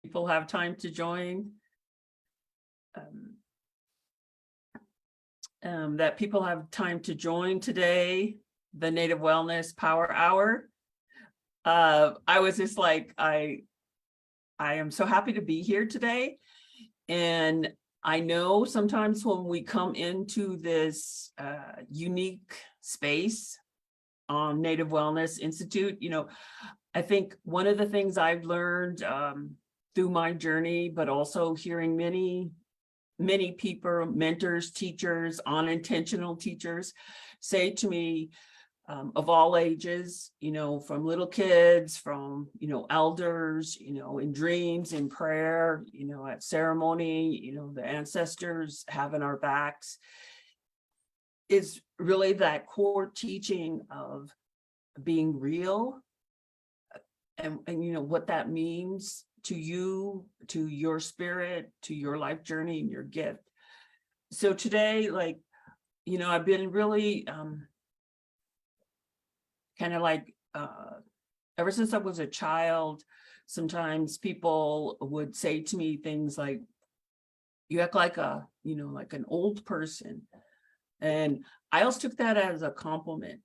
people have time to join. That people have time to join today, the Native Wellness Power Hour. I was just like, I am so happy to be here today. And I know sometimes when we come into this unique space on Native Wellness Institute, I think one of the things I've learned through my journey, but also hearing many people, mentors, teachers, unintentional teachers say to me, of all ages, from little kids, from, elders, in dreams, in prayer, at ceremony, the ancestors having our backs, is really that core teaching of being real and what that means to you, to your spirit, to your life journey and your gift. So today, I've been really kind of like, ever since I was a child, sometimes people would say to me things like, you act like like an old person. And I always took that as a compliment,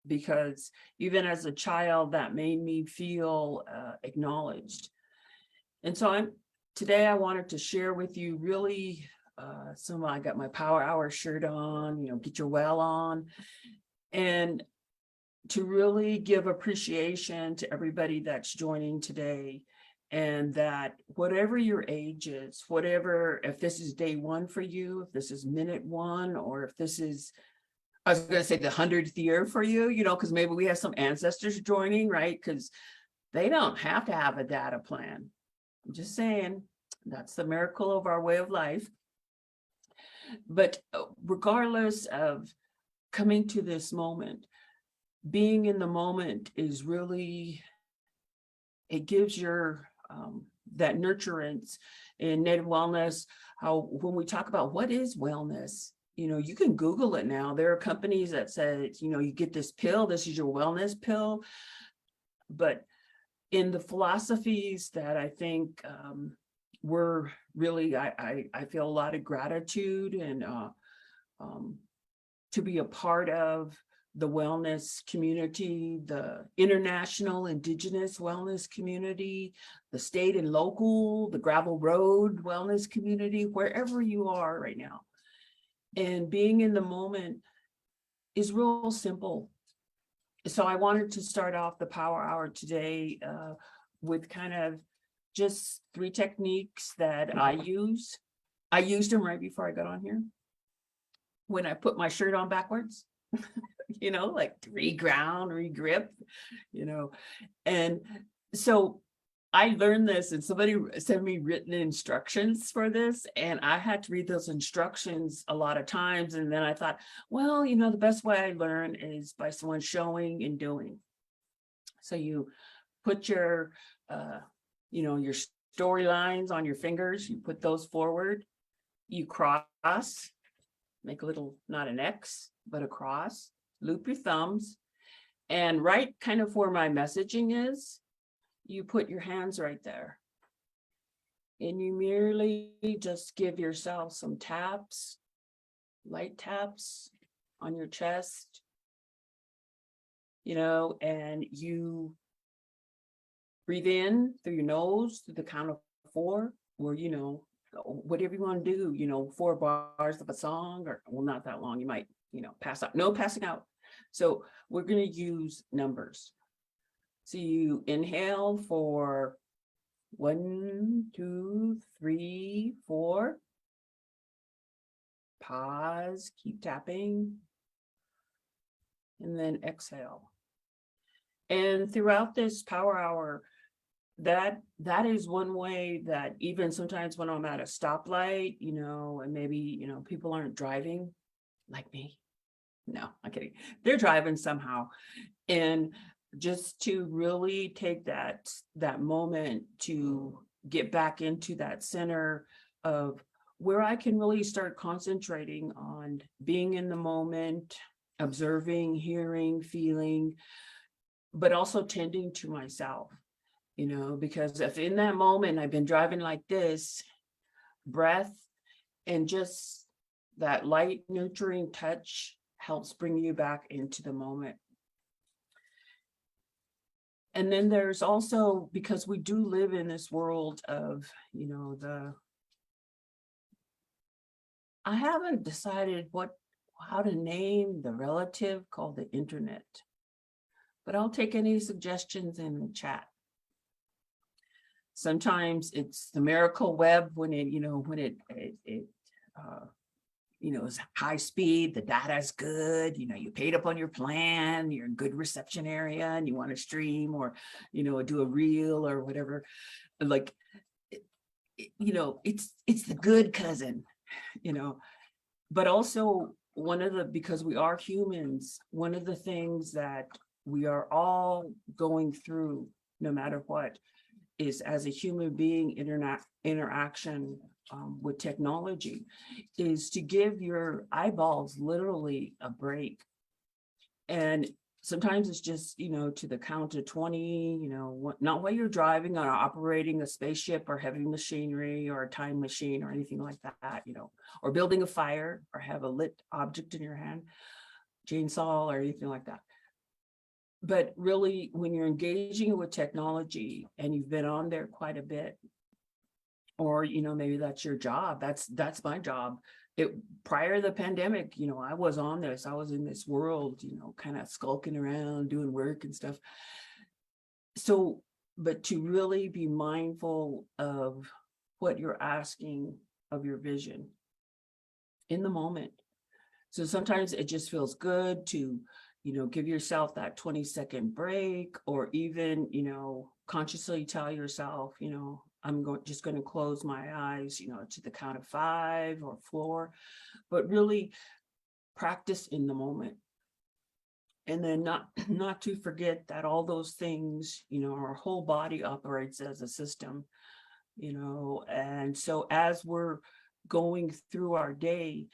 because even as a child, that made me feel acknowledged. And so today I wanted to share with you really, I got my Power Hour shirt on, get your well on, and to really give appreciation to everybody that's joining today. And that whatever your age is, if this is day one for you, if this is minute one, or if this is, I was going to say the 100th year for you, because maybe we have some ancestors joining, right? Because they don't have to have a data plan. I'm just saying, that's the miracle of our way of life. But regardless of coming to this moment, being in the moment is really, it gives your that nurturance in Native wellness. How when we talk about what is wellness, you can Google it now. There are companies that say, you get this pill, this is your wellness pill. But in the philosophies that I think we're really, I feel a lot of gratitude and to be a part of the wellness community, the international indigenous wellness community, the state and local, the gravel road wellness community, wherever you are right now. And being in the moment is real simple. So I wanted to start off the Power Hour today with kind of just 3 techniques that I use. I used them right before I got on here, when I put my shirt on backwards. Like reground, regrip, and so I learned this, and somebody sent me written instructions for this, and I had to read those instructions a lot of times. And then I thought, well, the best way I learn is by someone showing and doing. So you put your, your storylines on your fingers, you put those forward, you cross, make a little, not an X, but a cross, loop your thumbs, and right kind of where my messaging is, you put your hands right there. And you merely just give yourself some taps, light taps on your chest, and you breathe in through your nose through the count of 4, or, whatever you want to do, 4 bars of a song, or, well, not that long, you might, pass out. No passing out. So we're going to use numbers. So you inhale for 1, 2, 3, 4. Pause, keep tapping, and then exhale. And throughout this Power Hour, that is one way that even sometimes when I'm at a stoplight, and maybe, people aren't driving like me. No, I'm kidding. They're driving somehow. And just to really take that moment to get back into that center of where I can really start concentrating on being in the moment, observing, hearing, feeling, but also tending to myself. because if in that moment I've been driving like this, breath and just that light nurturing touch helps bring you back into the moment. And then there's also, because we do live in this world of, I haven't decided how to name the relative called the internet, but I'll take any suggestions in the chat. Sometimes it's the miracle web when it's high speed, the data is good, you paid up on your plan, you're in good reception area and you want to stream or, do a reel or whatever. Like, it's the good cousin, but also because we are humans, one of the things that we are all going through, no matter what, is as a human being interaction with technology, is to give your eyeballs literally a break. And sometimes it's just, to the count of 20, not while you're driving or operating a spaceship or heavy machinery or a time machine or anything like that, or building a fire or have a lit object in your hand, chainsaw or anything like that. But really, when you're engaging with technology and you've been on there quite a bit, or, maybe that's your job, that's my job. Prior to the pandemic, I was on this, I was in this world, kind of skulking around, doing work and stuff. So, but to really be mindful of what you're asking of your vision in the moment. So sometimes it just feels good to, give yourself that 20-second break, or even, consciously tell yourself, I'm just going to close my eyes, to the count of 5 or 4, but really practice in the moment. And then not to forget that all those things, our whole body operates as a system, and so as we're going through our day,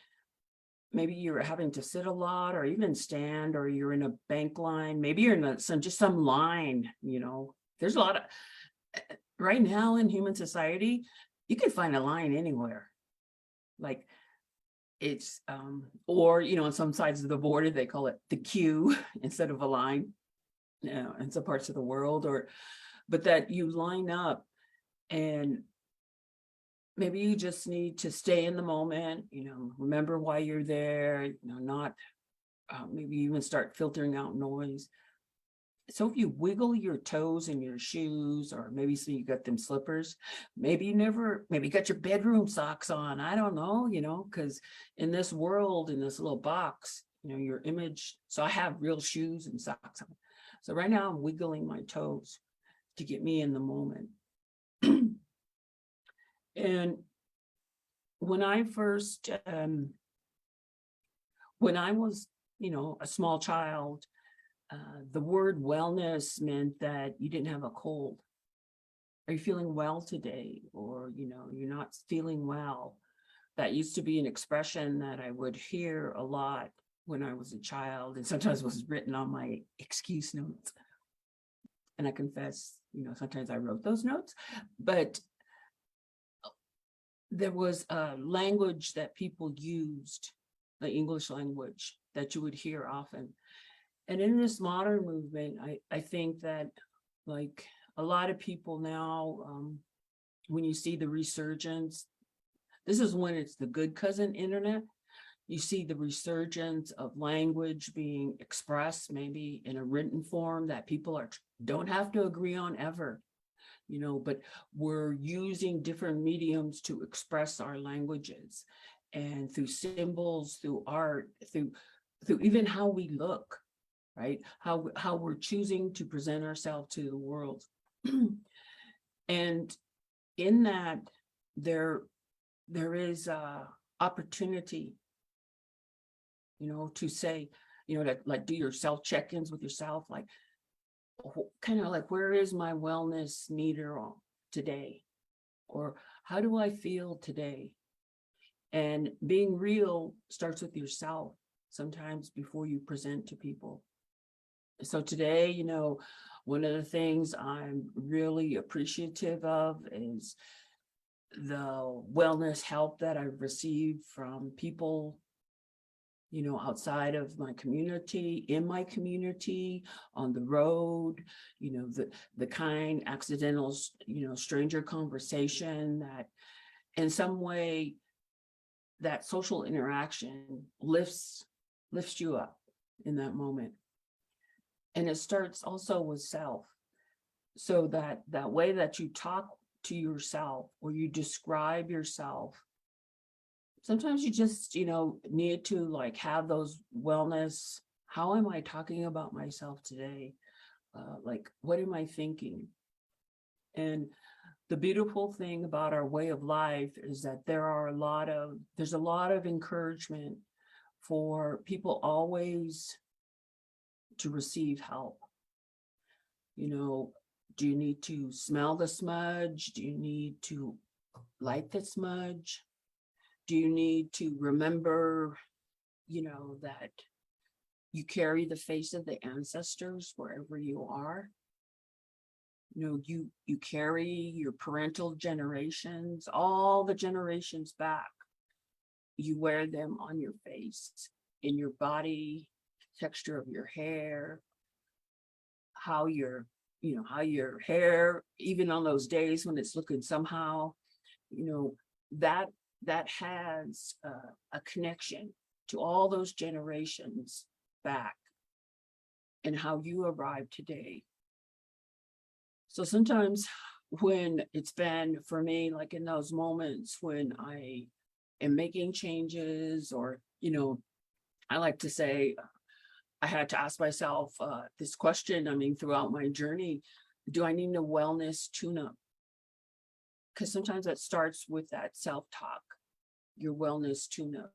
maybe you're having to sit a lot or even stand, or you're in a bank line, maybe you're in some line, there's a lot of, right now in human society, you can find a line anywhere. Like it's, or, on some sides of the border, they call it the queue instead of a line, in some parts of the world, but that you line up and maybe you just need to stay in the moment, remember why you're there, not maybe even start filtering out noise. So if you wiggle your toes in your shoes, or maybe so you got them slippers, maybe you got your bedroom socks on, I don't know, because in this world, in this little box, your image, so I have real shoes and socks on. So right now I'm wiggling my toes to get me in the moment. And when I first, when I was, a small child, the word wellness meant that you didn't have a cold. Are you feeling well today? Or, you're not feeling well. That used to be an expression that I would hear a lot when I was a child, and sometimes was written on my excuse notes. And I confess, sometimes I wrote those notes, but there was a language that people used, the English language, that you would hear often. And in this modern movement, I think that, like, a lot of people now, when you see the resurgence, this is when it's the good cousin internet, you see the resurgence of language being expressed, maybe in a written form that people don't have to agree on ever, but we're using different mediums to express our languages, and through symbols, through art, through even how we look, right? How we're choosing to present ourselves to the world. And in that, there is opportunity, to say, like do your self check-ins with yourself, like kind of like, where is my wellness meter today? Or how do I feel today? And being real starts with yourself sometimes before you present to people. So today, one of the things I'm really appreciative of is the wellness help that I've received from people, outside of my community, in my community, on the road, the kind accidental, stranger conversation that in some way that social interaction lifts you up in that moment. And it starts also with self. So that way that you talk to yourself or you describe yourself, sometimes you just, need to like have those wellness. How am I talking about myself today? Like, what am I thinking? And the beautiful thing about our way of life is that there's a lot of encouragement for people always to receive help. Do you need to smell the smudge? Do you need to light the smudge? Do you need to remember, that you carry the face of the ancestors wherever you are? You carry your parental generations, all the generations back. You wear them on your face, in your body, texture of your hair, how how your hair, even on those days when it's looking somehow, you know, that that has a connection to all those generations back and how you arrived today. So sometimes when it's been for me, like in those moments when I am making changes, or, I like to say, I had to ask myself this question. I mean, throughout my journey, do I need a wellness tune-up? Because sometimes that starts with that self-talk, your wellness tune-up.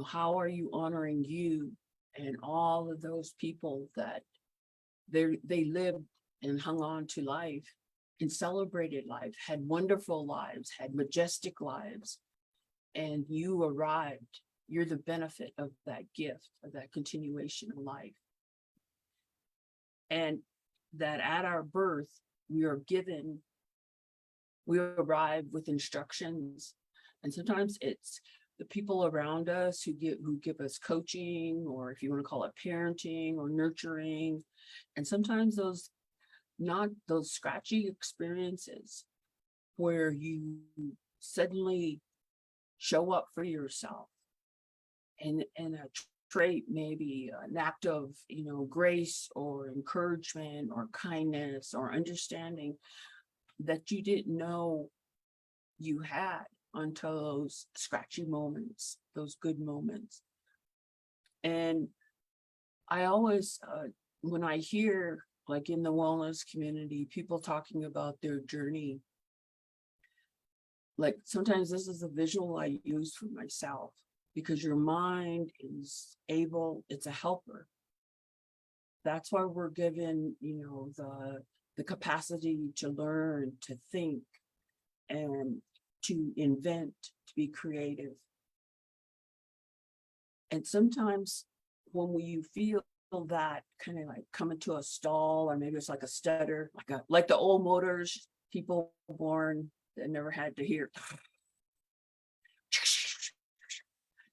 How are you honoring you and all of those people that they lived and hung on to life and celebrated life, had wonderful lives, had majestic lives, and you arrived. You're the benefit of that gift, of that continuation of life. And that at our birth, we arrive with instructions. And sometimes it's the people around us who give us coaching, or if you want to call it parenting or nurturing. And sometimes those scratchy experiences where you suddenly show up for yourself, and a trait, maybe an act of, grace or encouragement or kindness or understanding that you didn't know you had until those scratchy moments, those good moments. And I always, when I hear, like in the wellness community, people talking about their journey, like sometimes this is a visual I use for myself, because your mind is it's a helper. That's why we're given, the capacity to learn, to think, and to invent, to be creative. And sometimes when you feel that kind of like coming to a stall, or maybe it's like a stutter, like the old motors, people born that never had to hear,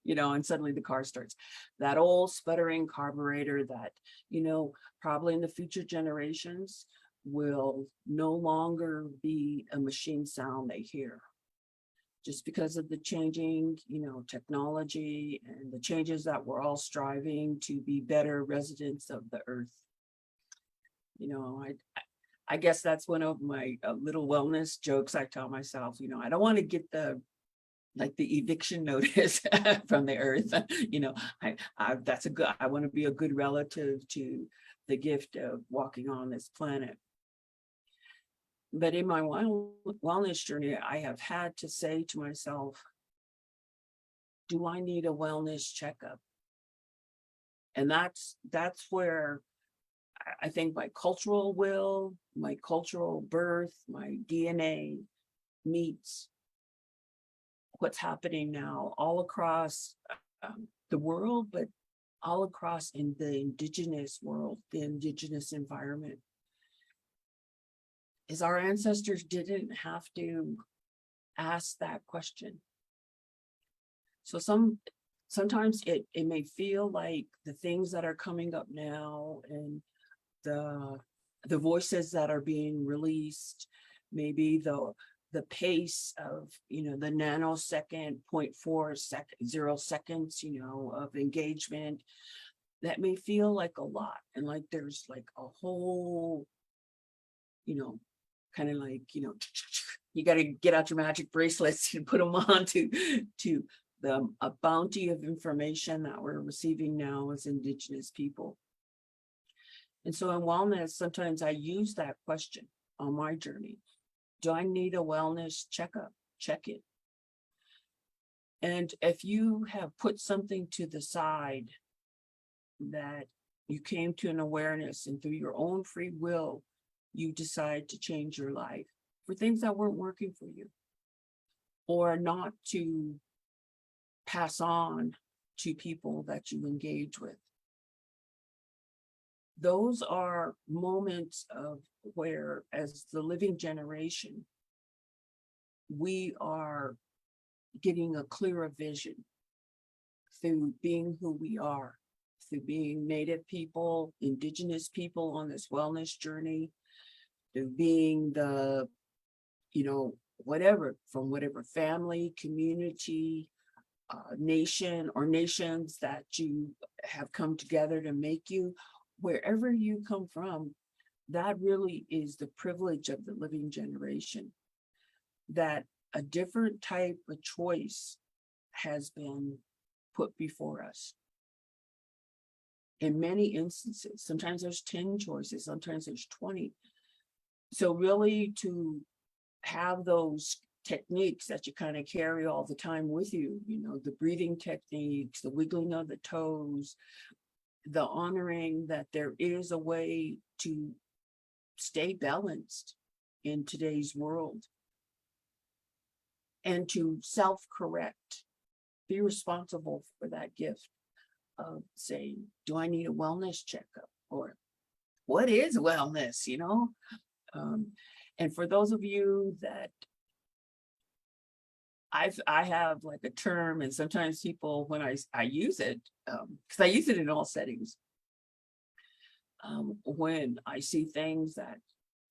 and suddenly the car starts. That old sputtering carburetor that, probably in the future generations will no longer be a machine sound they hear. Just because of the changing, technology and the changes that we're all striving to be better residents of the earth. I guess that's one of my little wellness jokes I tell myself. I don't want to get the eviction notice from the earth. I want to be a good relative to the gift of walking on this planet. But in my wellness journey, I have had to say to myself, do I need a wellness checkup? And that's where I think my cultural will, my cultural birth, my DNA meets what's happening now all across the world, but all across in the indigenous world, the indigenous environment, is our ancestors didn't have to ask that question. So sometimes it may feel like the things that are coming up now and the voices that are being released, maybe the pace of, the nanosecond, 0.0 seconds, of engagement, that may feel like a lot. And like there's like a whole, kind of like, you got to get out your magic bracelets and put them on to a bounty of information that we're receiving now as Indigenous people. And so in wellness, sometimes I use that question on my journey. Do I need a wellness checkup? Check it. And if you have put something to the side that you came to an awareness and through your own free will, you decide to change your life for things that weren't working for you, or not to pass on to people that you engage with. Those are moments of where, as the living generation, we are getting a clearer vision through being who we are, through being Native people, Indigenous people on this wellness journey, through being the, whatever, from whatever family, community, nation or nations that you have come together to make you, wherever you come from. That really is the privilege of the living generation, that a different type of choice has been put before us. In many instances, sometimes there's 10 choices, sometimes there's 20. So really to have those techniques that you kind of carry all the time with you, the breathing techniques, the wiggling of the toes, the honoring that there is a way to stay balanced in today's world, and to self-correct, be responsible for that gift of saying, do I need a wellness checkup? Or what is wellness, and for those of you that I have like a term, and sometimes people, when I use it, because I use it in all settings, when I see things that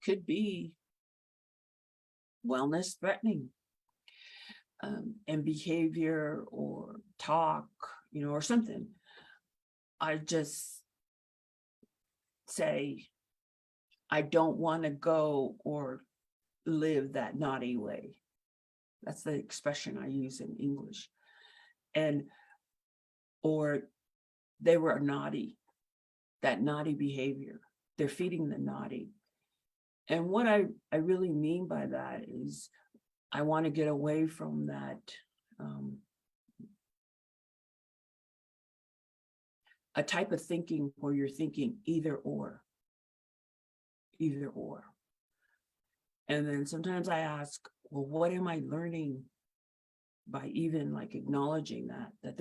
could be wellness threatening, and behavior or talk, or something, I just say, I don't want to go or live that naughty way. That's the expression I use in English. Or they were naughty, that naughty behavior. They're feeding the naughty. And what I really mean by that is I want to get away from that a type of thinking where you're thinking either or. And then sometimes I ask, well, what am I learning by even like acknowledging that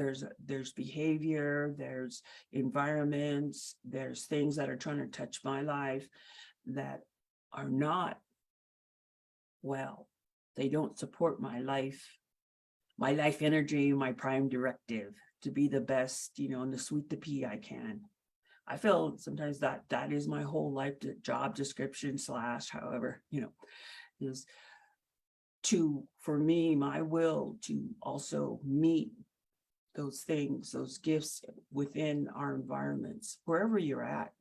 there's behavior, there's environments, there's things that are trying to touch my life that are not well. They don't support my life energy, my prime directive to be the best, and to sweet the pea I can. I feel sometimes that is my whole life job description / however, is to, for me, my will to also meet those things, those gifts within our environments, wherever you're at.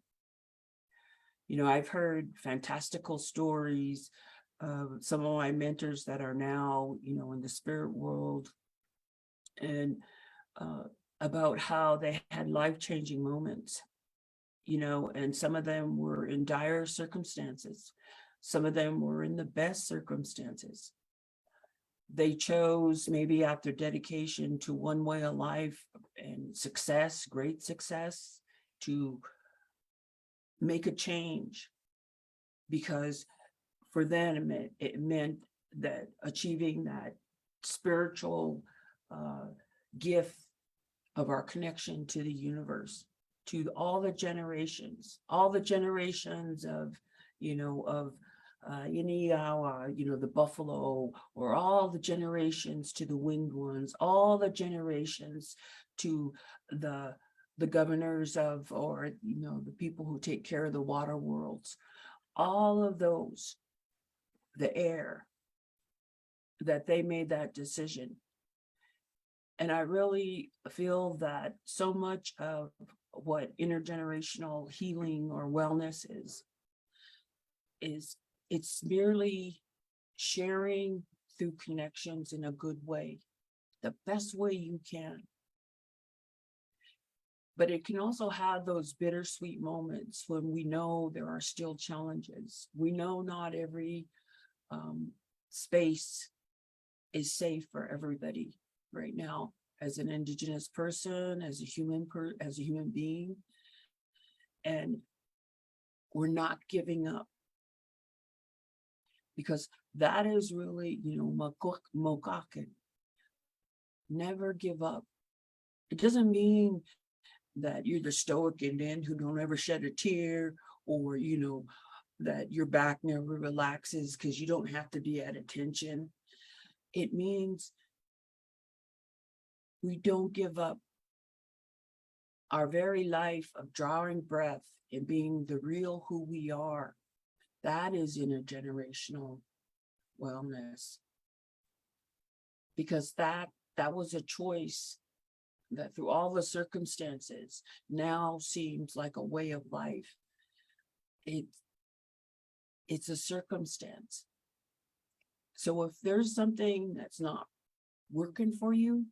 I've heard fantastical stories of some of my mentors that are now, in the spirit world, and about how they had life-changing moments, and some of them were in dire circumstances. Some of them were in the best circumstances. They chose, maybe after dedication to one way of life and success, great success, to make a change, because for them it meant that achieving that spiritual gift of our connection to the universe. to all the generations of, the buffalo, or all the generations to the winged ones, all the generations to the governors of, or, the people who take care of the water worlds, all of those, the air, that they made that decision. And I really feel that so much of what intergenerational healing or wellness is it's merely sharing through connections in a good way, the best way you can. But it can also have those bittersweet moments when we know there are still challenges. We know not every space is safe for everybody right now. As an Indigenous person, as a human being, and we're not giving up, because that is really, mokaken. Never give up. It doesn't mean that you're the stoic Indian who don't ever shed a tear, or, that your back never relaxes because you don't have to be at attention. It means we don't give up. Our very life of drawing breath and being the real who we are, that is intergenerational wellness. Because that was a choice that through all the circumstances now seems like a way of life. It's a circumstance. So if there's something that's not working for you,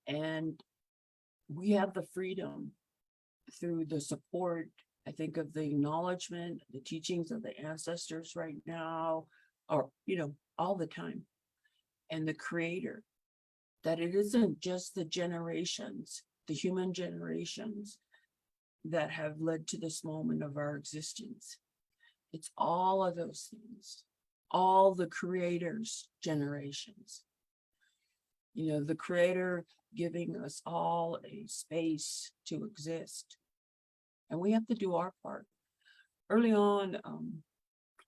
and we have the freedom through the support, I think, of the acknowledgement, the teachings of the ancestors right now, or, all the time, and the creator, that it isn't just the generations, the human generations, that have led to this moment of our existence. It's all of those things, all the creator's generations. The creator giving us all a space to exist. And we have to do our part. Early on,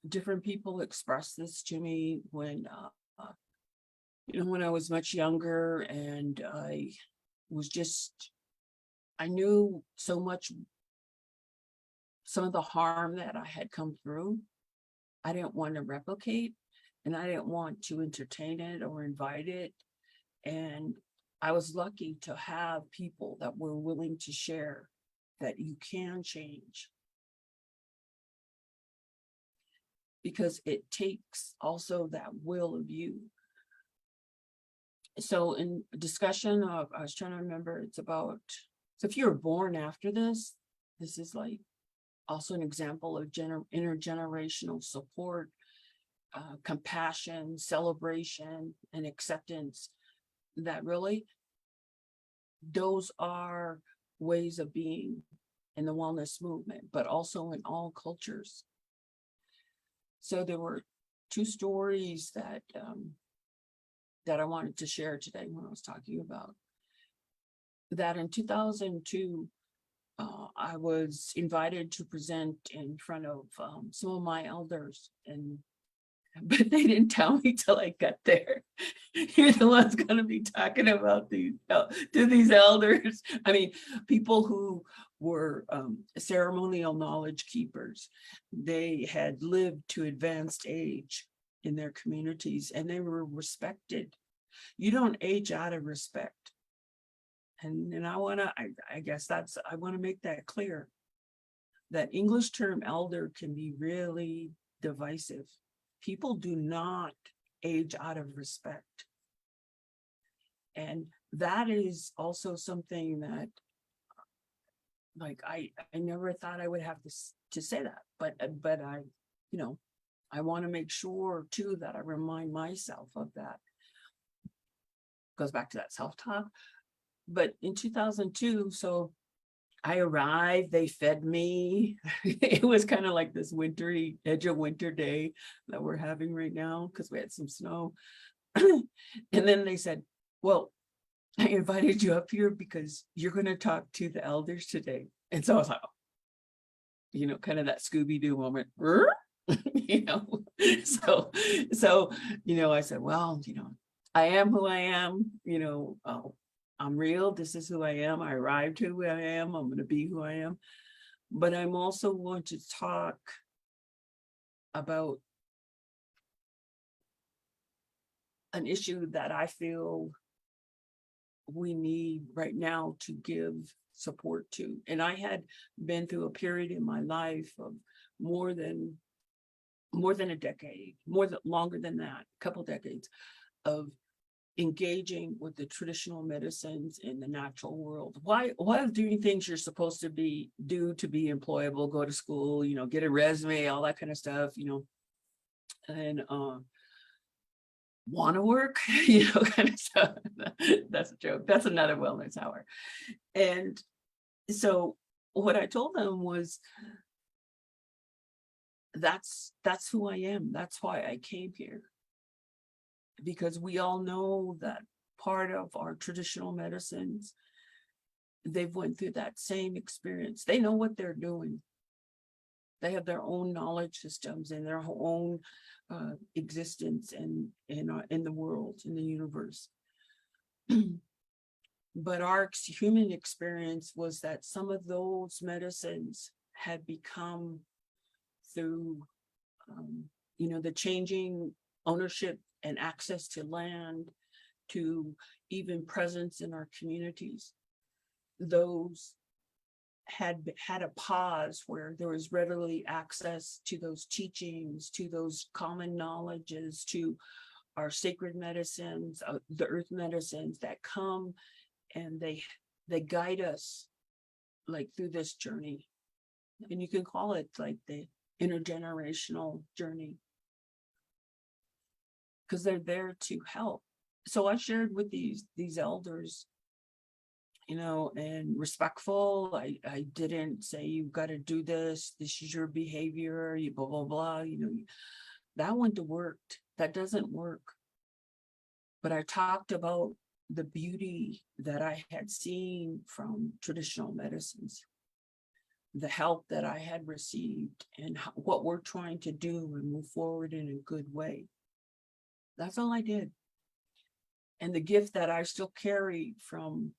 different people expressed this to me when I was much younger, and I knew so much, some of the harm that I had come through. I didn't want to replicate, and I didn't want to entertain it or invite it. And I was lucky to have people that were willing to share that you can change. Because it takes also that will of you. So in discussion of, I was trying to remember, so if you were born after this is like also an example of intergenerational support, compassion, celebration, and acceptance. That really, those are ways of being in the wellness movement, but also in all cultures. So there were two stories that I wanted to share today when I was talking about that. In 2002, I was invited to present in front of some of my elders, but they didn't tell me till I got there. You're the ones going to be talking about these elders. I mean, people who were ceremonial knowledge keepers. They had lived to advanced age in their communities, and they were respected. You don't age out of respect. And I want to make that clear, that English term elder can be really divisive. People do not age out of respect. And that is also something that, like, I never thought I would have to say that, but I want to make sure too that I remind myself of that. Goes back to that self-talk. But in 2002, so I arrived, they fed me. It was kind of like this edge of winter day that we're having right now, because we had some snow. And then they said, well, I invited you up here because you're going to talk to the elders today. And so I was like, kind of that Scooby-Doo moment, you know. So, so, I said, well, I am who I am, I'm real. This is who I am. I arrived who I am. I'm going to be who I am. But I'm also going to talk about an issue that I feel we need right now to give support to. And I had been through a period in my life of more than a decade, longer than that, a couple decades of engaging with the traditional medicines in the natural world. While doing things you're supposed to do to be employable, go to school, get a resume, all that kind of stuff, and want to work, kind of stuff. That's a joke. That's another wellness hour. And so what I told them was, that's who I am. That's why I came here. Because we all know that part of our traditional medicines, they've went through that same experience. They know what they're doing. They have their own knowledge systems and their own existence in the world, in the universe. But our human experience was that some of those medicines had become, through the changing ownership and access to land, to even presence in our communities, those had a pause where there was readily access to those teachings, to those common knowledges, to our sacred medicines, the earth medicines that come, and they guide us like through this journey. And you can call it like the intergenerational journey, because they're there to help. So I shared with these elders, and respectful. I didn't say, you've got to do this. This is your behavior, you blah, blah, blah. That wouldn't have worked. That doesn't work. But I talked about the beauty that I had seen from traditional medicines, the help that I had received, and what we're trying to do and move forward in a good way. That's all I did. And the gift that I still carry from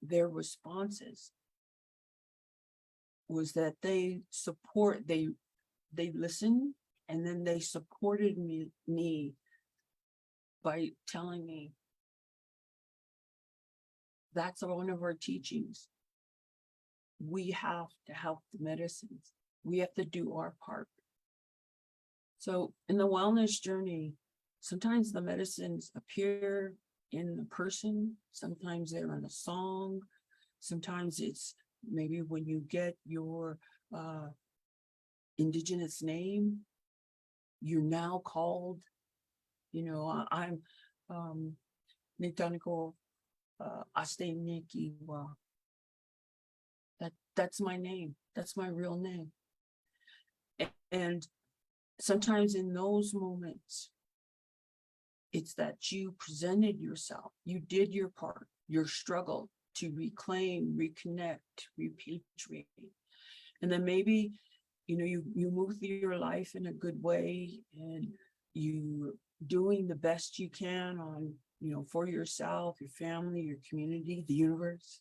their responses was that they listened, and then they supported me by telling me, that's one of our teachings. We have to help the medicines. We have to do our part. So in the wellness journey, sometimes the medicines appear in the person, sometimes they're in a song, sometimes it's maybe when you get your indigenous name, you're now called, I'm Nitaniko Asteniki. That's my name. That's my real name. And sometimes in those moments, it's that you presented yourself, you did your part, your struggle to reclaim, reconnect, repatriate. And then maybe, you move through your life in a good way, and you doing the best you can on, for yourself, your family, your community, the universe.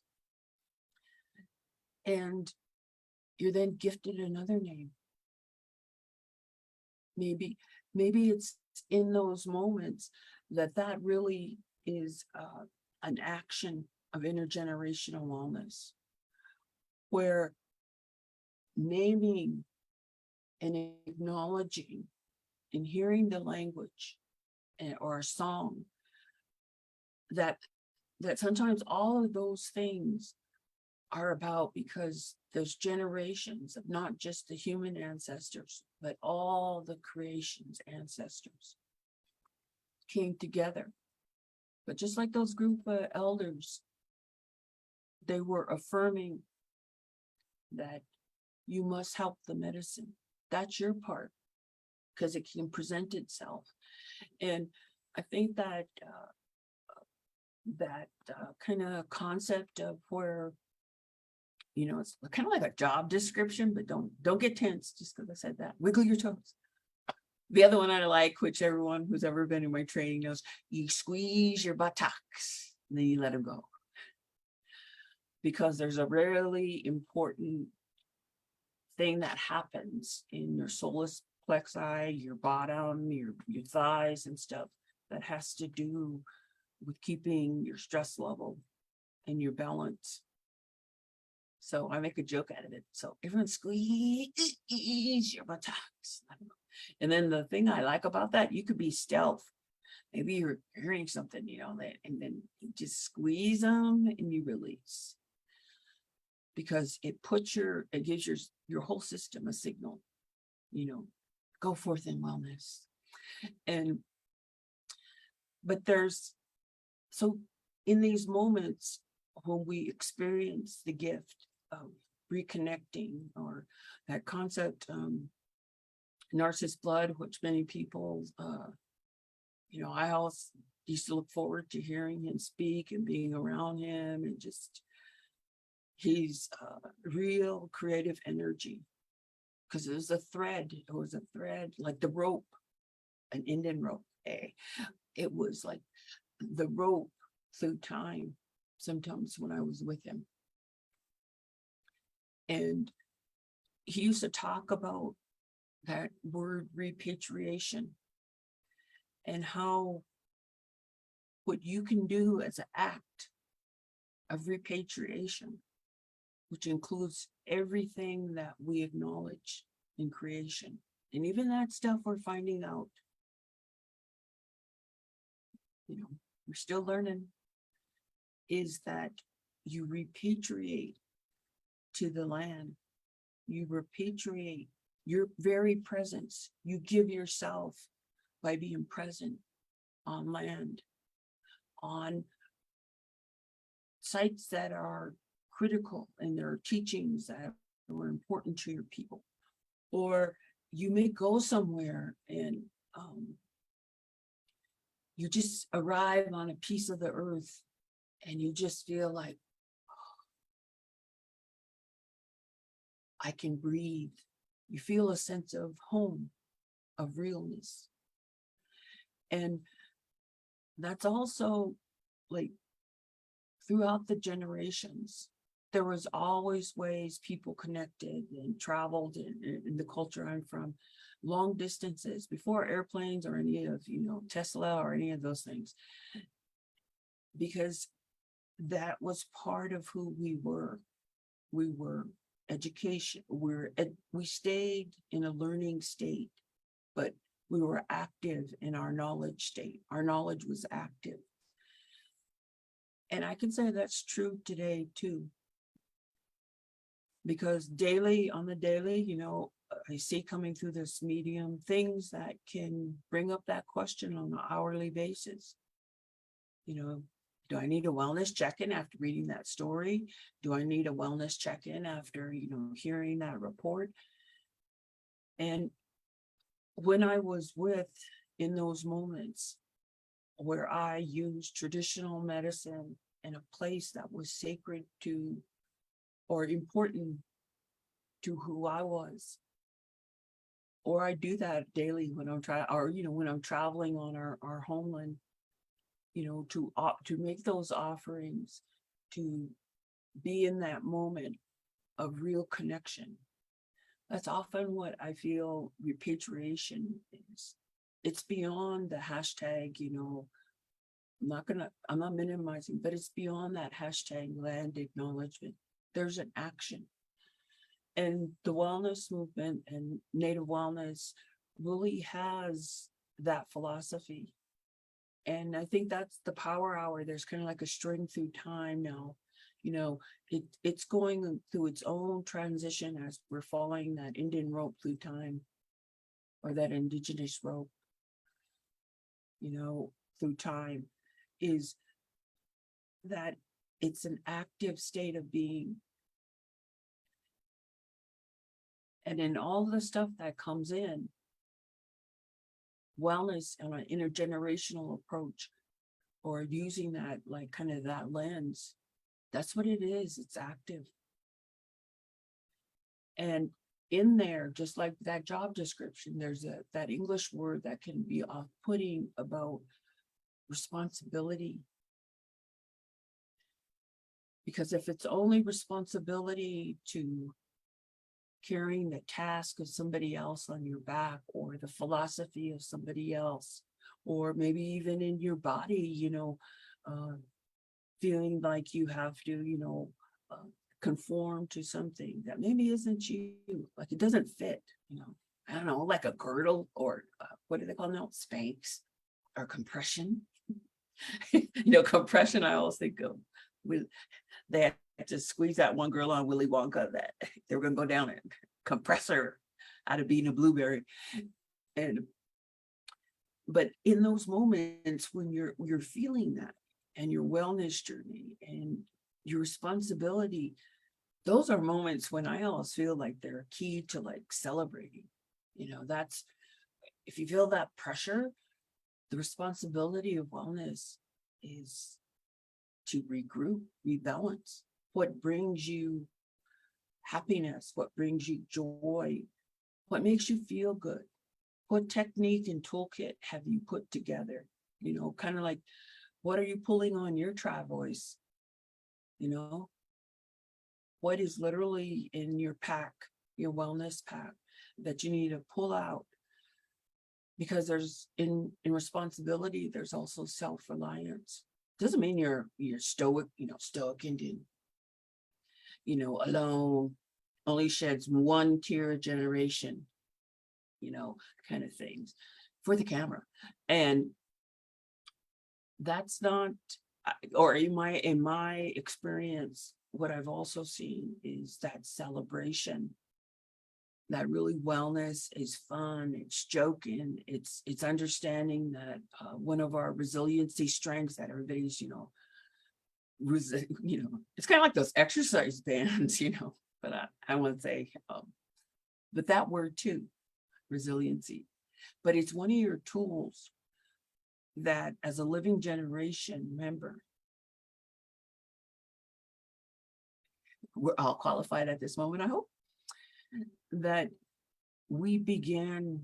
And you're then gifted another name. Maybe it's in those moments that really is an action of intergenerational wellness, where naming and acknowledging and hearing the language or a song, that sometimes all of those things are about, because there's generations of not just the human ancestors, but all the creation's ancestors came together. But just like those group of elders, they were affirming that you must help the medicine. That's your part, because it can present itself. And I think that that kind of concept of where, it's kind of like a job description, but don't get tense just because I said that. Wiggle your toes. The other one I like, which everyone who's ever been in my training knows, you squeeze your buttocks and then you let them go. Because there's a really important thing that happens in your solar plexi, your bottom, your thighs and stuff that has to do with keeping your stress level and your balance. So I make a joke out of it. So everyone squeeze your buttocks. And then the thing I like about that, you could be stealth. Maybe you're hearing something, and then you just squeeze them and you release. Because it gives your whole system a signal, go forth in wellness. But so in these moments when we experience the gift of reconnecting, or that concept, narcissist blood, which many people, I always used to look forward to hearing him speak and being around him, and just, he's real creative energy, because it was a thread like the rope, an Indian rope. It was like the rope through time sometimes when I was with him. And he used to talk about that word repatriation, and how what you can do as an act of repatriation, which includes everything that we acknowledge in creation, and even that stuff we're finding out, we're still learning, is that you repatriate to the land. You repatriate your very presence. You give yourself by being present on land, on sites that are critical in their teachings that were important to your people. Or you may go somewhere and you just arrive on a piece of the earth and you just feel like, I can breathe. You feel a sense of home, of realness. And that's also like throughout the generations, there was always ways people connected and traveled in the culture I'm from, long distances before airplanes or any of, Tesla or any of those things, because that was part of who we were. We were education. We stayed in a learning state, but we were active in our knowledge state. Our knowledge was active. And I can say that's true today too. Because on the daily, I see coming through this medium things that can bring up that question on an hourly basis. Do I need a wellness check-in after reading that story? Do I need a wellness check-in after, hearing that report? And when I was in those moments where I used traditional medicine in a place that was sacred to, or important to who I was, or I do that daily when I'm when I'm traveling on our homeland, to make those offerings, to be in that moment of real connection. That's often what I feel repatriation is. It's beyond the hashtag, I'm not minimizing, but it's beyond that hashtag land acknowledgement. There's an action. And the wellness movement and Native wellness really has that philosophy. And I think that's the power hour. There's kind of like a string through time now. It's going through its own transition as we're following that Indian rope through time, or that indigenous rope, through time, is that it's an active state of being. And in all the stuff that comes in, wellness and an intergenerational approach or using that, like kind of that lens. That's what it is. It's active. And in there, just like that job description, there's that English word that can be off-putting about responsibility. Because if it's only responsibility to carrying the task of somebody else on your back, or the philosophy of somebody else, or maybe even in your body, feeling like you have to, conform to something that maybe isn't you, like it doesn't fit, I don't know, like a girdle, or what do they call now? Spanx or compression. Compression, I always think of with they had to squeeze that one girl on Willy Wonka that they were going to go down and compress her out of being a blueberry. But in those moments when you're feeling that, and your wellness journey and your responsibility, those are moments when I always feel like they're key to like celebrating. That's, if you feel that pressure, the responsibility of wellness is to regroup, rebalance. What brings you happiness? What brings you joy? What makes you feel good? What technique and toolkit have you put together? Kind of like, what are you pulling on your travois? What is literally in your pack, your wellness pack, that you need to pull out? Because there's in responsibility, there's also self-reliance. Doesn't mean you're stoic, stoic Indian, alone, only sheds one tear a generation, kind of things for the camera. And that's not, or in my experience, what I've also seen is that celebration, that really wellness is fun, it's joking, it's understanding that one of our resiliency strengths that everybody's, it's kind of like those exercise bands, but I want to say, but that word too, resiliency, but it's one of your tools that as a living generation member, we're all qualified at this moment, I hope, that we began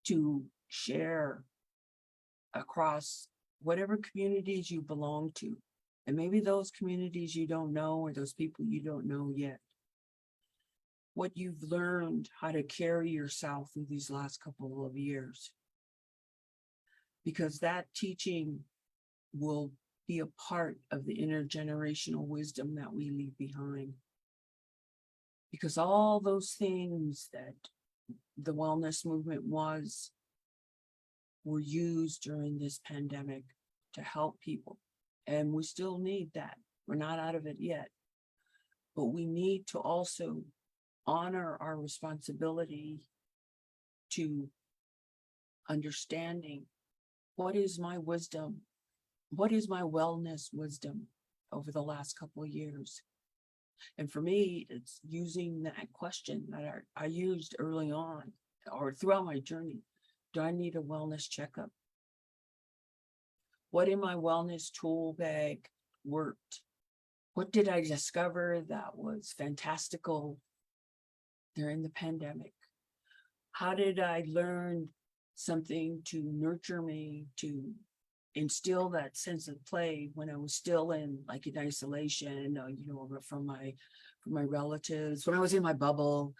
to share across whatever communities you belong to. And maybe those communities you don't know, or those people you don't know yet, what you've learned how to carry yourself through these last couple of years. Because that teaching will be a part of the intergenerational wisdom that we leave behind. Because all those things that the wellness movement were used during this pandemic to help people. And we still need that. We're not out of it yet. But we need to also honor our responsibility to understanding what is my wisdom, what is my wellness wisdom over the last couple of years. And for me, it's using that question that I used early on or throughout my journey. Do I need a wellness checkup? What in my wellness tool bag worked? What did I discover that was fantastical during the pandemic? How did I learn something to nurture me, to instill that sense of play when I was still in isolation, from my relatives, when I was in my bubble?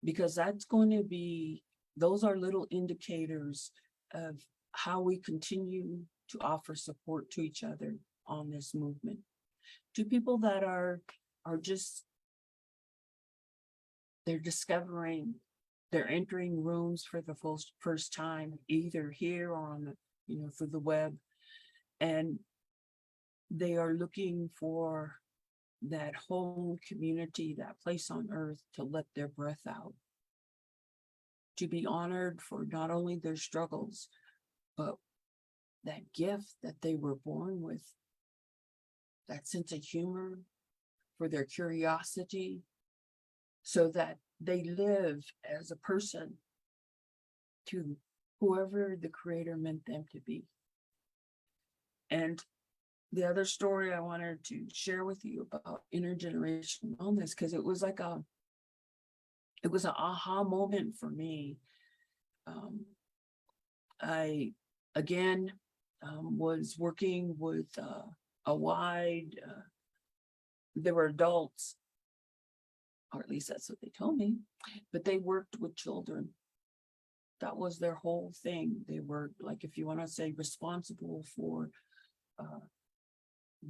Because those are little indicators of how we continue to offer support to each other on this movement. To people that are just, they're discovering, they're entering rooms for the first time, either here or on the, through the web, and they are looking for that home community, that place on earth to let their breath out, to be honored for not only their struggles, but that gift that they were born with, that sense of humor, for their curiosity, so that they live as a person to whoever the creator meant them to be. And the other story I wanted to share with you about intergenerational wellness, because it was like it was an aha moment for me. I again was working with a wide, there were adults, or at least that's what they told me, but they worked with children. That was their whole thing. They were, like, if you want to say, responsible for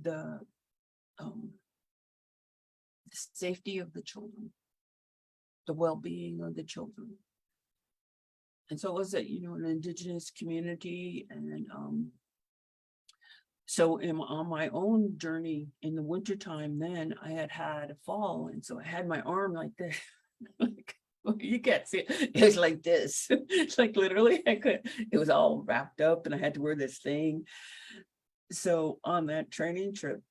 the safety of the children, the well-being of the children. And so it was an Indigenous community. And so on my own journey in the wintertime, then I had a fall. And so I had my arm like this. Like, you can't see it. It was like this. It's like literally it was all wrapped up and I had to wear this thing. So on that training trip,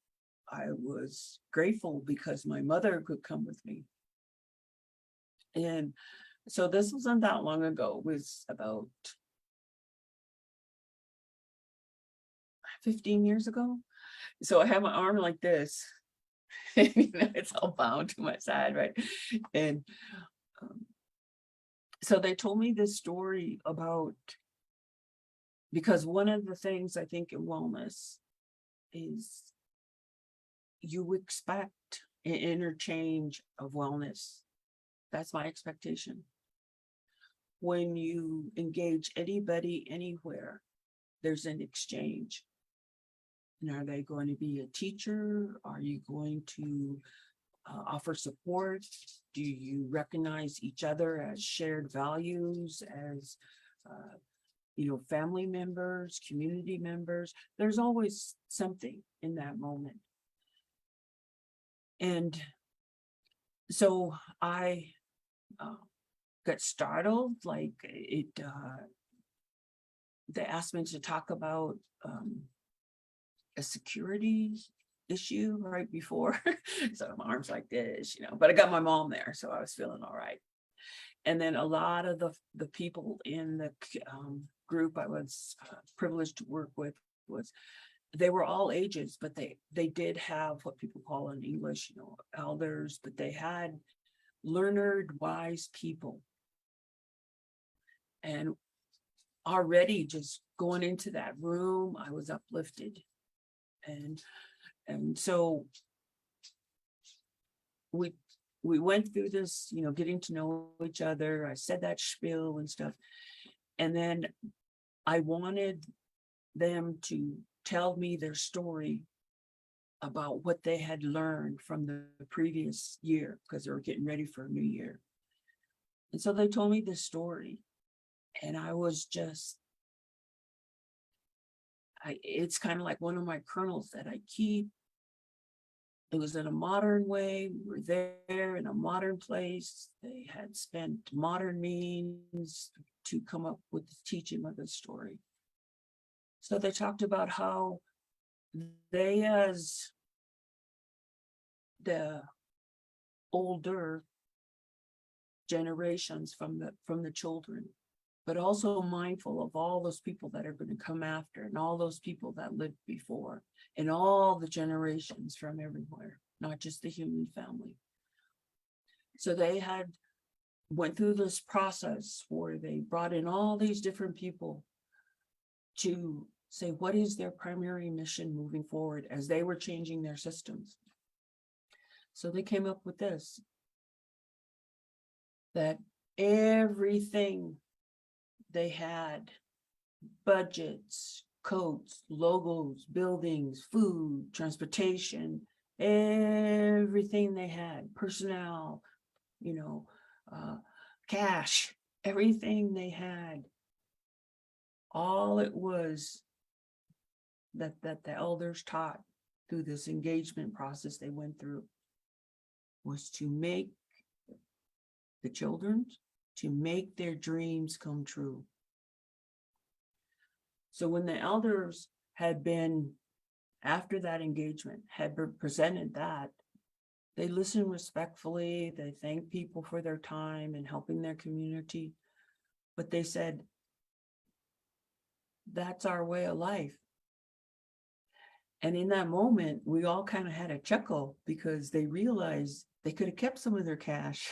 I was grateful because my mother could come with me. And so this wasn't that long ago. It was about 15 years ago. So I have my arm like this. It's all bound to my side, right? And so they told me this story about, because one of the things I think in wellness is you expect an interchange of wellness. That's my expectation. When you engage anybody anywhere, there's an exchange. And are they going to be a teacher? Are you going to offer support? Do you recognize each other as shared values, as family members, community members? There's always something in that moment. And so I got startled, like they asked me to talk about a security issue right before. So my arms like this, but I got my mom there, so I was feeling all right. And then a lot of the people in the group I was privileged to work with they were all ages, but they did have what people call in English, elders, but they had learned, wise people. And already just going into that room, I was uplifted. And so we went through this, getting to know each other. I said that spiel and stuff. And then I wanted them to tell me their story about what they had learned from the previous year, because they were getting ready for a new year. And so they told me this story. And I was just, it's kind of like one of my kernels that I keep. It was in a modern way. We were there in a modern place. They had spent modern means to come up with the teaching of the story. So they talked about how they, as the older generations from the children, but also mindful of all those people that are going to come after, and all those people that lived before, and all the generations from everywhere, not just the human family. So they went through this process where they brought in all these different people to say, what is their primary mission moving forward as they were changing their systems? So they came up with this, that everything they had, budgets, codes, logos, buildings, food, transportation, everything they had, personnel, cash, everything they had, all it was that the elders taught through this engagement process they went through was to make the children, to make their dreams come true. So when the elders had been, after that engagement, had presented that, they listened respectfully, they thanked people for their time and helping their community, but they said, that's our way of life. And in that moment, we all kind of had a chuckle because they realized they could have kept some of their cash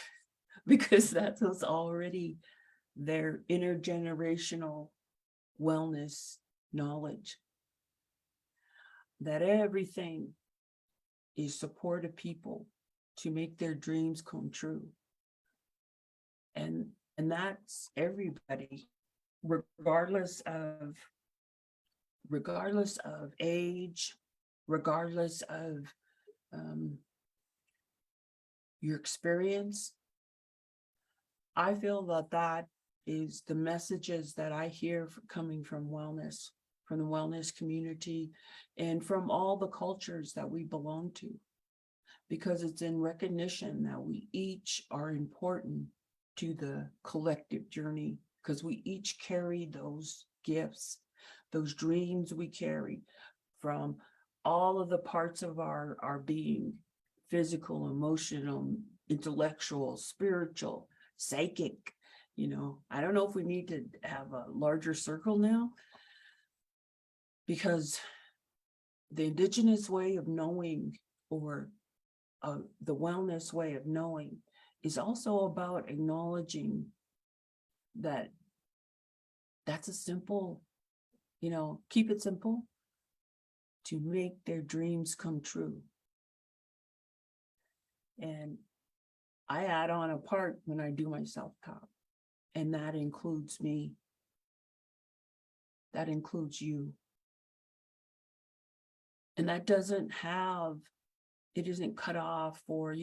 because that was already their intergenerational wellness knowledge, that everything is support of people to make their dreams come true. And that's everybody, regardless of age, regardless of your experience. I feel that that is the messages that I hear coming from wellness, from the wellness community, and from all the cultures that we belong to, because it's in recognition that we each are important to the collective journey, because we each carry those gifts, those dreams we carry from all of the parts of our being, physical, emotional, intellectual, spiritual, psychic. I don't know if we need to have a larger circle now, because the indigenous way of knowing, or the wellness way of knowing, is also about acknowledging that that's a simple, keep it simple, to make their dreams come true. And I add on a part when I do my self-talk, and that includes me. That includes you. And that it isn't cut off for,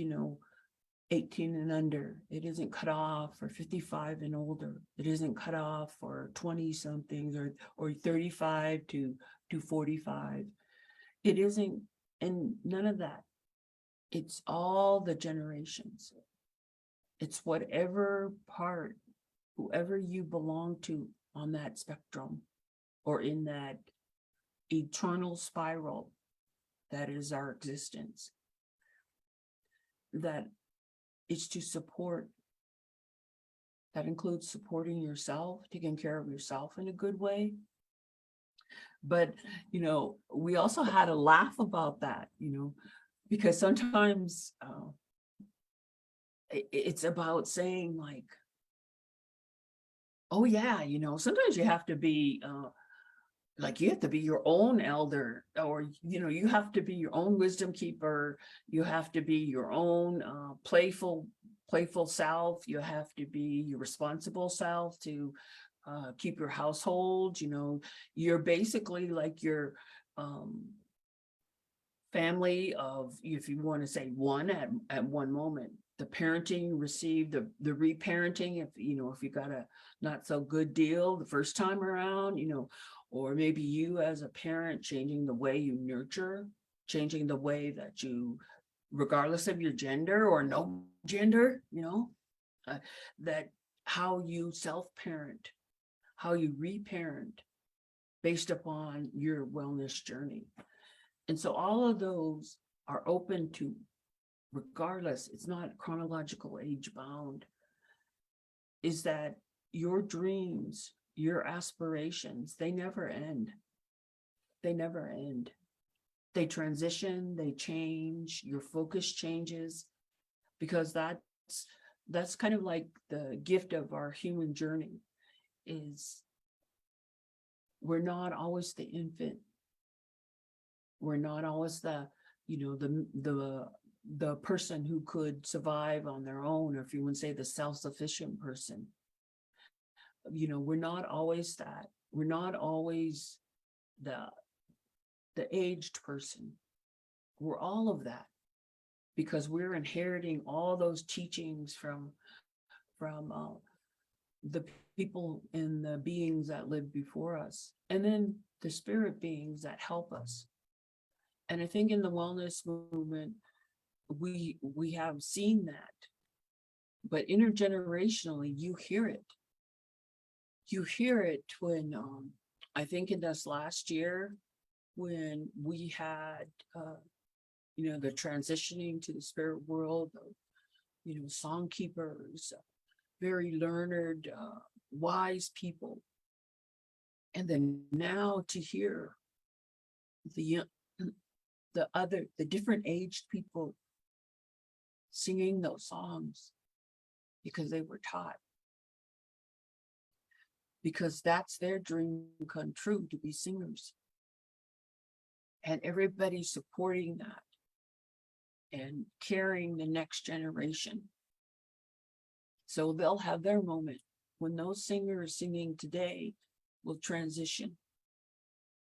18 and under. It isn't cut off for 55 and older. It isn't cut off for 20 somethings or 35 to 45. It isn't, and none of that. It's all the generations. It's whatever part, whoever you belong to on that spectrum, or in that eternal spiral that is our existence, that it's to support. That includes supporting yourself, taking care of yourself in a good way. But, we also had a laugh about that, because sometimes it's about saying, like, oh yeah, sometimes you have to be like, you have to be your own elder, or you have to be your own wisdom keeper. You have to be your own playful self. You have to be your responsible self to keep your household. You're basically like your family of, if you want to say one at one moment. The parenting you receive, the reparenting, if you got a not so good deal the first time around, or maybe you as a parent changing the way you nurture, changing the way that you, regardless of your gender or no gender, that how you self-parent, how you reparent based upon your wellness journey. And so all of those are open to, regardless, it's not chronological age bound, is that your dreams, your aspirations, they never end. They never end. They transition, they change, your focus changes, because that's kind of like the gift of our human journey, is we're not always the infant. We're not always the person who could survive on their own, or if you want to say the self-sufficient person. We're not always that. We're not always the aged person. We're all of that, because we're inheriting all those teachings from the people and the beings that lived before us, and then the spirit beings that help us. And I think in the wellness movement, we have seen that, but intergenerationally, you hear it. You hear it when, I think in this last year, when we had, the transitioning to the spirit world, song keepers, very learned, wise people. And then now to hear the the different aged people singing those songs because they were taught, because that's their dream come true, to be singers. And everybody supporting that and carrying the next generation. So they'll have their moment when those singers singing today will transition.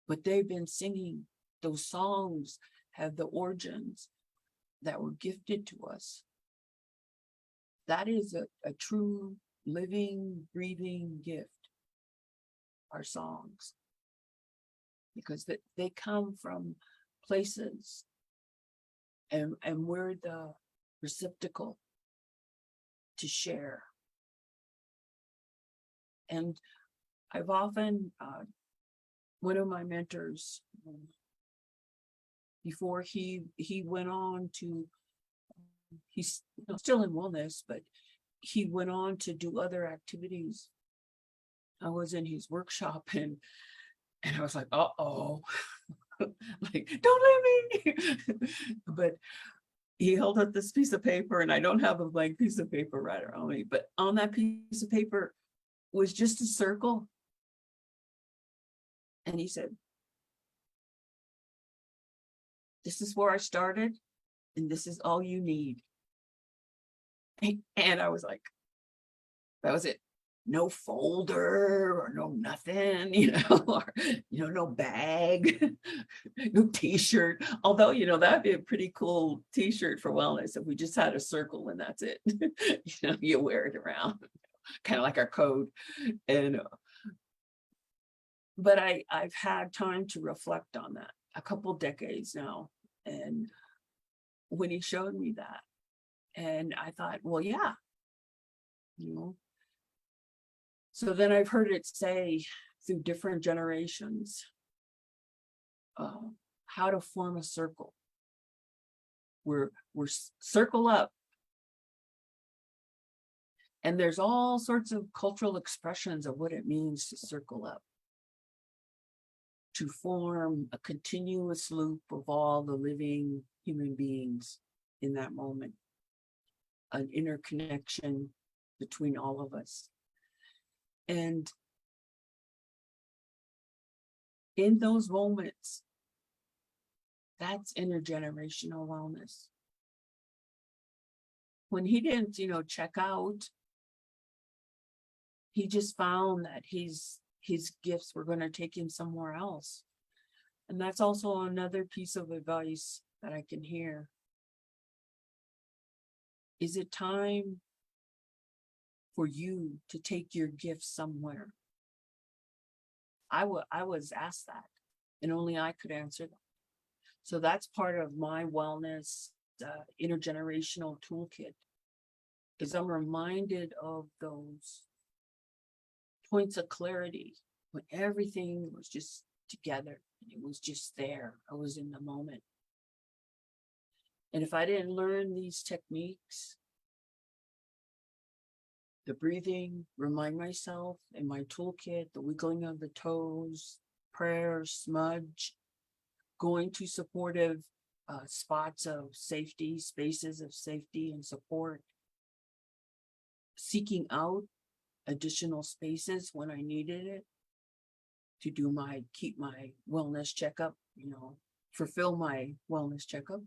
But they've been singing, those songs have the origins that were gifted to us. That is a true living, breathing gift, our songs. Because they come from places and we're the receptacle to share. And I've often, one of my mentors, before he went on to, he's still in wellness, but he went on to do other activities. I was in his workshop and I was like, uh-oh, like, don't leave me. But he held up this piece of paper, and I don't have a blank piece of paper right around me, but on that piece of paper was just a circle. And he said, this is where I started, and this is all you need. And I was like, that was it. No folder or no nothing, or, no bag, no t-shirt. Although, that'd be a pretty cool t-shirt for wellness if we just had a circle and that's it. You wear it around, kind of like our code. And but I've had time to reflect on that a couple decades now. And when he showed me that, and I thought, well, yeah, So then I've heard it say through different generations, how to form a circle. We're circle up. And there's all sorts of cultural expressions of what it means to circle up. To form a continuous loop of all the living human beings in that moment. An interconnection between all of us. And in those moments, that's intergenerational wellness. When he didn't, check out, he just found that his gifts were going to take him somewhere else. And that's also another piece of advice that I can hear. Is it time for you to take your gifts somewhere? I was asked that, and only I could answer that. So that's part of my wellness intergenerational toolkit, is I'm reminded of those points of clarity when everything was just together and it was just there. I was in the moment. And if I didn't learn these techniques, the breathing, remind myself in my toolkit, the wiggling of the toes, prayer, smudge, going to supportive spots of safety, spaces of safety and support, seeking out additional spaces when I needed it to keep my wellness checkup, fulfill my wellness checkup.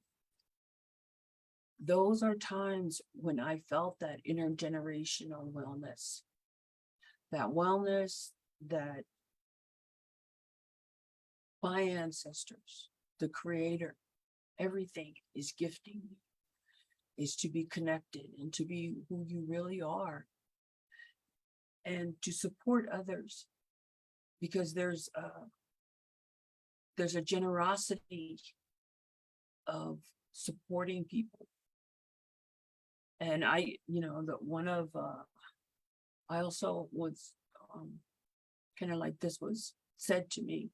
Those are times when I felt that intergenerational wellness, that my ancestors, the creator, everything is gifting me, is to be connected and to be who you really are, and to support others, because there's a generosity of supporting people. And I also was kind of like this was said to me,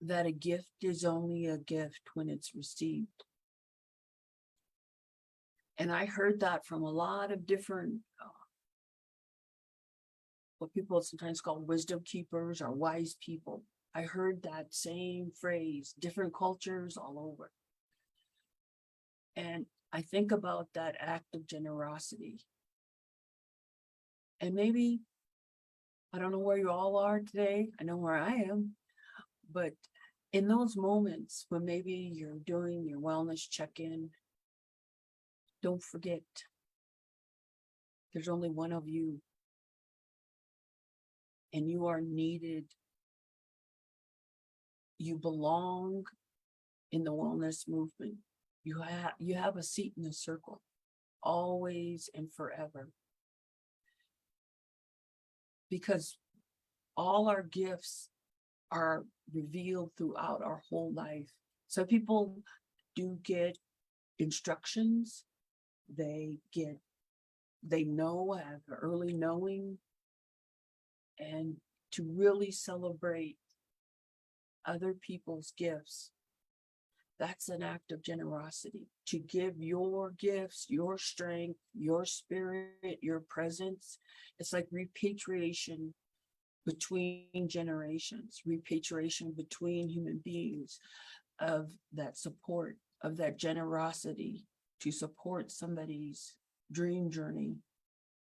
that a gift is only a gift when it's received. And I heard that from a lot of different, what people sometimes call wisdom keepers or wise people. I heard that same phrase, different cultures all over. And I think about that act of generosity. And maybe, I don't know where you all are today. I know where I am. But in those moments when maybe you're doing your wellness check-in, don't forget, there's only one of you, and you are needed. You belong in the wellness movement. You have a seat in the circle, always and forever. Because all our gifts are revealed throughout our whole life. So people do get instructions, they know, have early knowing, and to really celebrate other people's gifts, that's an act of generosity. To give your gifts, your strength, your spirit, your presence. It's like repatriation between generations, repatriation between human beings, of that support, of that generosity to support somebody's dream journey,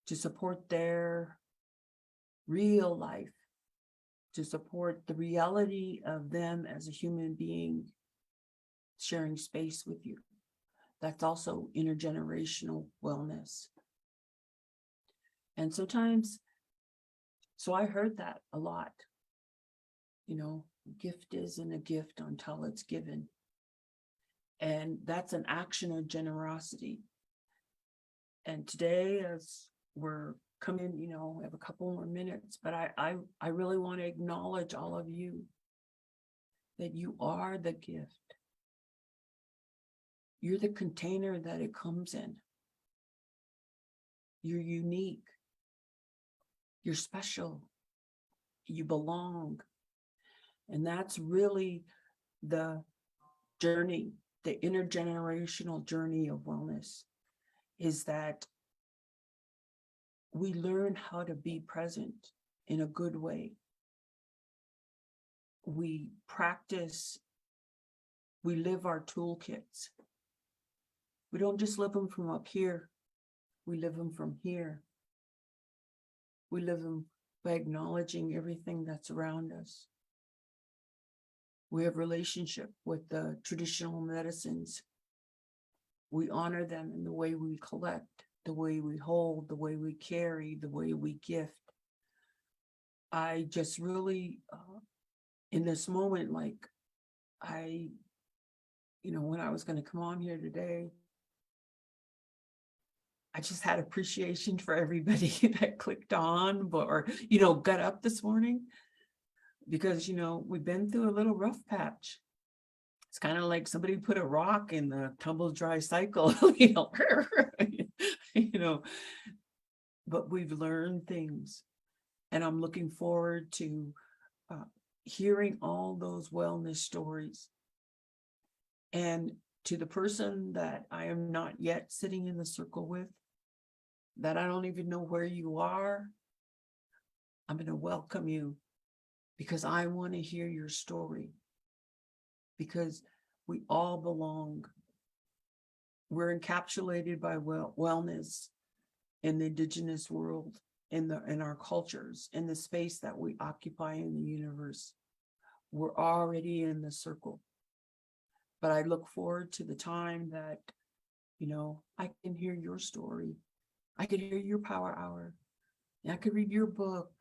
to support their real life, to support the reality of them as a human being sharing space with you. That's also intergenerational wellness. And sometimes, so I heard that a lot, gift isn't a gift until it's given. And that's an action of generosity. And today, as we're coming, we have a couple more minutes, but I really want to acknowledge all of you, that you are the gift. You're the container that it comes in. You're unique. You're special. You belong. And that's really the journey, the intergenerational journey of wellness, is that we learn how to be present in a good way. We practice, we live our toolkits. We don't just live them from up here. We live them from here. We live them by acknowledging everything that's around us. We have relationship with the traditional medicines. We honor them in the way we collect, the way we hold, the way we carry, the way we gift. I just really, in this moment, when I was going to come on here today, I just had appreciation for everybody that clicked on or got up this morning, because, we've been through a little rough patch. It's kind of like somebody put a rock in the tumble dry cycle, but we've learned things, and I'm looking forward to hearing all those wellness stories. And to the person that I am not yet sitting in the circle with, that I don't even know where you are, I'm going to welcome you, because I want to hear your story, because we all belong. We're encapsulated by wellness in the indigenous world, in our cultures, in the space that we occupy in the universe. We're already in the circle. But I look forward to the time that, I can hear your story. I could hear your power hour. I could read your book,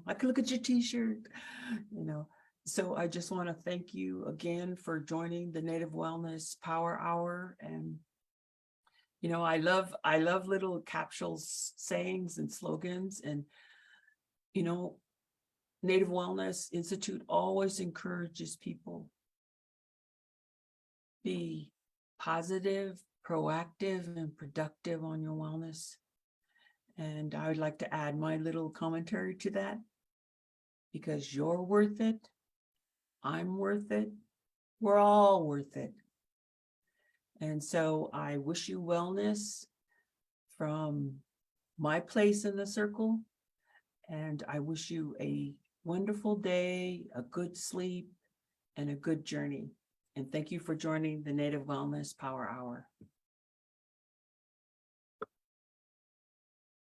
I could look at your t-shirt, So I just want to thank you again for joining the Native Wellness Power Hour. And, I love little capsules, sayings and slogans. And, Native Wellness Institute always encourages people be positive, proactive, and productive on your wellness. And I would like to add my little commentary to that, because you're worth it. I'm worth it. We're all worth it. And so I wish you wellness from my place in the circle. And I wish you a wonderful day, a good sleep, and a good journey. And thank you for joining the Native Wellness Power Hour.